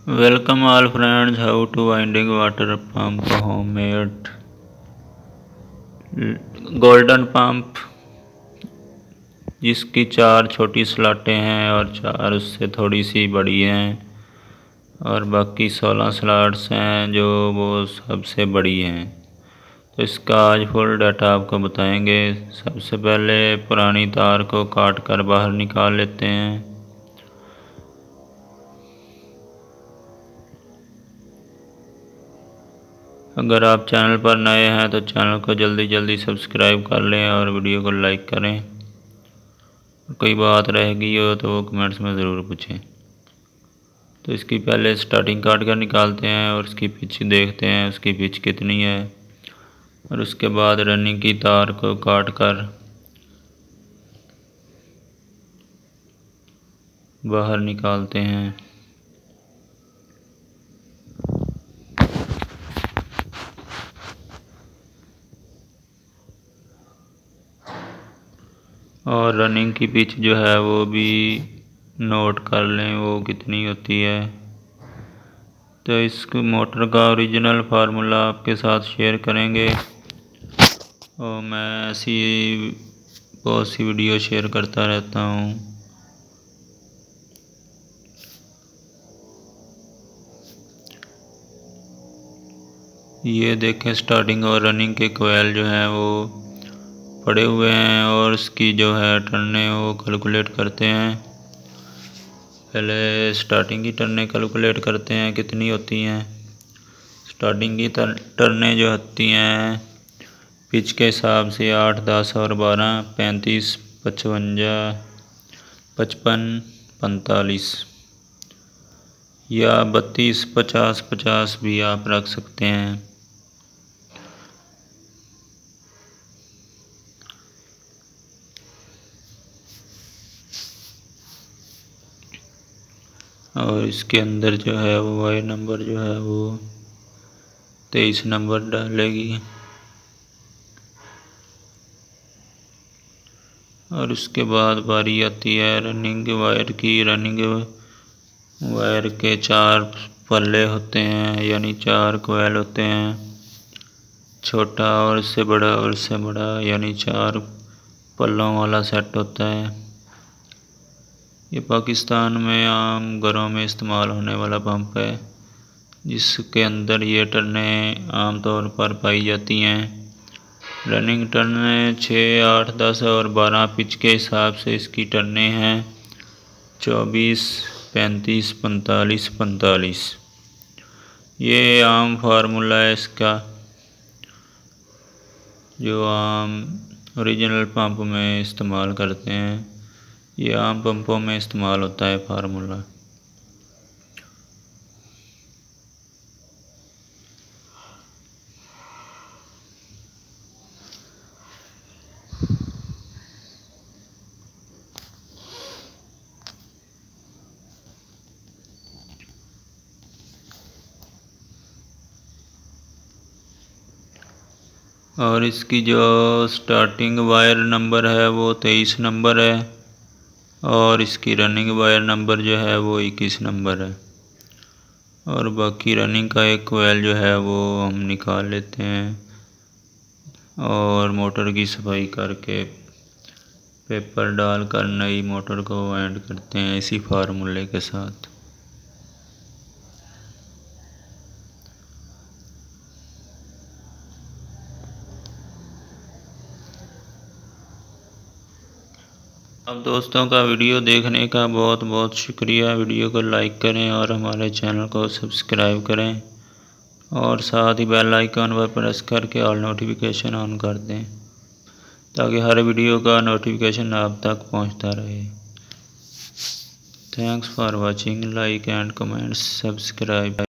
Welcome all friends, how to winding water pump homemade golden pump जिसकी 4 छोटी स्लाटें हैं और 4 उससे थोड़ी सी बड़ी हैं और बाकी 16 स्लॉट्स हैं जो वो सबसे बड़ी हैं। तो इसका आज फुल डाटा आपको बताएंगे। सबसे पहले पुरानी तार को काट कर बाहर निकाल लेते हैं। अगर आप चैनल पर नए हैं तो चैनल को जल्दी सब्सक्राइब कर लें और वीडियो को लाइक करें। कोई बात रह गई हो तो वो कमेंट्स में ज़रूर पूछें। तो इसकी पहले स्टार्टिंग काट कर निकालते हैं और उसकी पिच देखते हैं उसकी पिच कितनी है, और उसके बाद रनिंग की तार को काट कर बाहर निकालते हैं। और रनिंग की पिच जो है वो भी नोट कर लें वो कितनी होती है। तो इस मोटर का ओरिजिनल फार्मूला आपके साथ शेयर करेंगे और मैं ऐसी बहुत सी वीडियो शेयर करता रहता हूँ। ये देखें, स्टार्टिंग और रनिंग के कोयल जो हैं वो पड़े हुए हैं और उसकी जो है टर्नें वो कैलकुलेट करते हैं। पहले स्टार्टिंग की टर्नें कैलकुलेट करते हैं कितनी होती हैं। स्टार्टिंग की टर्नें जो होती हैं पिच के हिसाब से 8, 10 और 12, 35, 55, 55, 45 या 32, 50, 50 भी आप रख सकते हैं। और इसके अंदर जो है वो वाई नंबर जो है वो 23 नंबर डालेगी। और उसके बाद बारी आती है रनिंग वायर की। रनिंग वायर के 4 पल्ले होते हैं, यानी 4 कोयल होते हैं। छोटा और इससे बड़ा और इससे बड़ा, यानी 4 पल्लों वाला सेट होता है। ये पाकिस्तान में आम घरों में इस्तेमाल होने वाला पंप है जिसके अंदर ये टर्नें आमतौर पर पाई जाती हैं। रनिंग टर्नें 6, 8, 10 और 12 पिच के हिसाब से इसकी टर्नें हैं 24, 35, 45, 45। ये आम फार्मूला है इसका जो आम ओरिजिनल पंप में इस्तेमाल करते हैं। ये आम पंपों में इस्तेमाल होता है फार्मूला। और इसकी जो स्टार्टिंग वायर नंबर है वो 23 नंबर है और इसकी रनिंग वायर नंबर जो है वो 21 नंबर है। और बाकी रनिंग का एक कोयल जो है वो हम निकाल लेते हैं और मोटर की सफाई करके पेपर डालकर नई मोटर को वाइंड करते हैं इसी फार्मूले के साथ। अब दोस्तों का वीडियो देखने का बहुत बहुत शुक्रिया। वीडियो को लाइक करें और हमारे चैनल को सब्सक्राइब करें और साथ ही बेल आइकन पर प्रेस करके ऑल नोटिफिकेशन ऑन कर दें ताकि हर वीडियो का नोटिफिकेशन आप तक पहुंचता रहे। Thanks for watching, like and comments, subscribe.